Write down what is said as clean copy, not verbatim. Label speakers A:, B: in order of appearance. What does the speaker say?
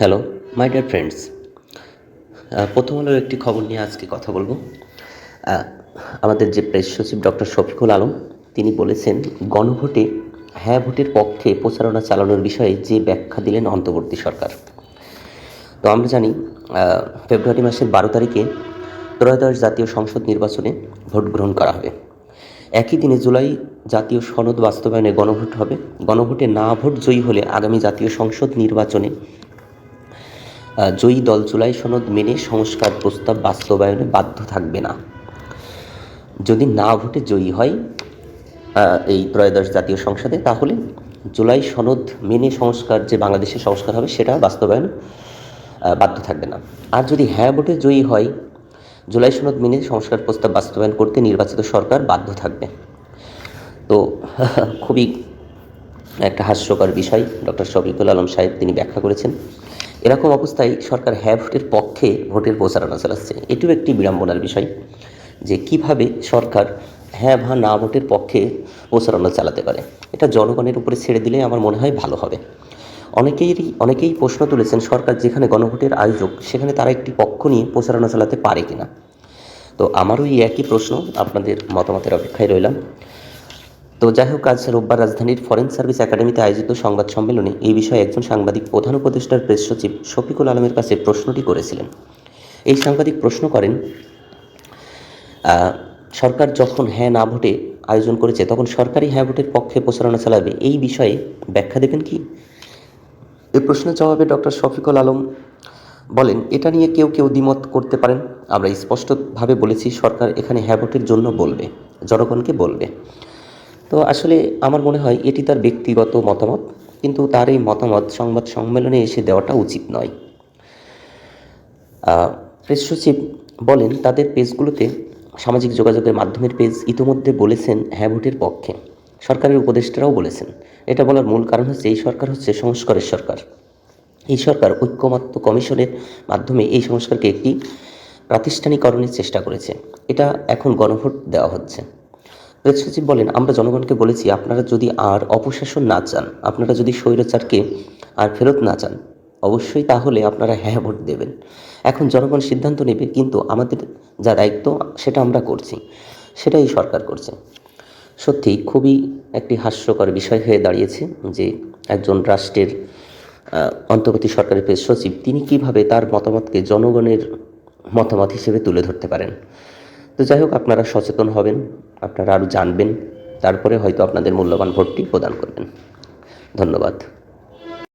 A: Hello my dear friends. প্রথম আলোর একটি খবর নিয়ে আজকে কথা বলবো। আহ, আমাদের যে প্রেস সচিব ডক্টর শফিকুল আলম তিনি বলেছেন, গণভোটে হ্যাঁ ভোটের পক্ষে প্রচারণা চালানোর বিষয়ে যে ব্যাখ্যা দিলেন অন্তর্বর্তী সরকার। তো আমরা জানি ফেব্রুয়ারি মাসের 12 তারিখে ত্রয়োদশ জাতীয় সংসদ নির্বাচনে ভোট গ্রহণ করা হবে। একই দিনে জুলাই জাতীয় সনদ বাস্তবায়নে গণভোট হবে। গণভোটে না ভোট জয়ী হলে আগামী জাতীয় সংসদ নির্বাচনে জয়ী দল জুলাই সনদ মেনে সংস্কার প্রস্তাব বাস্তবায়নে বাধ্য থাকবে না। যদি না ভোটে জয়ী হয় এই ত্রয়োদশ জাতীয় সংসদে, তাহলে জুলাই সনদ মেনে সংস্কার, যে বাংলাদেশের সংস্কার হবে, সেটা বাস্তবায়ন বাধ্য থাকবে না। আর যদি হ্যাঁ ভোটে জয়ী হয়, জুলাই সনদ মেনে সংস্কার প্রস্তাব বাস্তবায়ন করতে নির্বাচিত সরকার বাধ্য থাকবে। তো খুবই একটা হাস্যকর বিষয় ডক্টর শফিকুল আলম সাহেব তিনি ব্যাখ্যা করেছেন। এরকম অবস্থায় সরকার হ্যাঁ ভোটের পক্ষে ভোটের প্রচারণা চালাচ্ছে। এটিও একটি বিড়ম্বনার বিষয় যে কিভাবে সরকার হ্যাঁ বা না ভোটের পক্ষে প্রচারণা চালাতে পারে। এটা জনগণের উপরে ছেড়ে দিলে আমার মনে হয় ভালো হবে। অনেকেই প্রশ্ন তুলেছেন, সরকার যেখানে গণভোটের আয়োজক সেখানে তারা একটি পক্ষ নিয়ে প্রচারণা চালাতে পারে কিনা। তো আমারও এই একই প্রশ্ন, আপনাদের মতামতের অপেক্ষায় রইলাম। তো যাই হোক, আজ রোববার রাজধানীর ফরেন সার্ভিস একাডেমিতে আয়োজিত সংবাদ সম্মেলনে এই বিষয়ে একজন সাংবাদিক প্রধান উপদেষ্টার প্রেস সচিব শফিকুল আলমের কাছে প্রশ্নটি করেছিলেন। এই সাংবাদিক প্রশ্ন করেন, সরকার যখন হ্যাঁ না ভোটে আয়োজন করেছে, তখন সরকারি হ্যাঁ ভোটের পক্ষে প্রচারণা চালাবে, এই বিষয়ে ব্যাখ্যা দেবেন কি? এই প্রশ্নের জবাবে ডক্টর শফিকুল আলম বলেন, এটা নিয়ে কেউ কেউ দ্বিমত করতে পারেন। আমরা স্পষ্টভাবে বলেছি, সরকার এখানে হ্যাঁ ভোটের জন্য বলবে, জনগণকে বলবে। তো আসলে আমার মনে হয় এটি তার ব্যক্তিগত মতামত, কিন্তু তার এই মতামত সংবাদ সম্মেলনে এসে দেওয়াটা উচিত নয়। প্রেস সচিব বলেন, তাদের পেজগুলোতে, সামাজিক যোগাযোগের মাধ্যমের পেজ ইতিমধ্যে বলেছেন হ্যাঁ ভোটের পক্ষে। সরকারের উপদেষ্টারাও বলেছেন। এটা বলার মূল কারণ হচ্ছে, এই সরকার হচ্ছে সংস্কারের সরকার। এই সরকার ঐক্যমত্য কমিশনের মাধ্যমে এই সংস্কারকে একটি প্রাতিষ্ঠানিকরণের চেষ্টা করেছে। এটা এখন গণভোট দেওয়া হচ্ছে। প্রেস সচিব বলেন, আমরা জনগণকে বলেছি, আপনারা যদি আর অপশাসন না চান, আপনারা যদি স্বৈরাচারকে আর ফেরত না চান, অবশ্যই তাহলে আপনারা হ্যাঁ ভোট দেবেন। এখন জনগণ সিদ্ধান্ত নেবে, কিন্তু আমাদের যা দায়িত্ব সেটা আমরা করছি, সেটাই সরকার করছে। সত্যি খুবই একটি হাস্যকর বিষয় হয়ে দাঁড়িয়েছে যে একজন রাষ্ট্রের অন্তর্বর্তী সরকারের প্রেস সচিব তিনি কিভাবে তার মতামতকে জনগণের মতামত হিসেবে তুলে ধরতে পারেন। তো যাই হোক, আপনারা সচেতন হবেন, আপনারা আরও জানবেন, তারপরে হয়তো আপনাদের মূল্যবান ভোটটি প্রদান করবেন। ধন্যবাদ।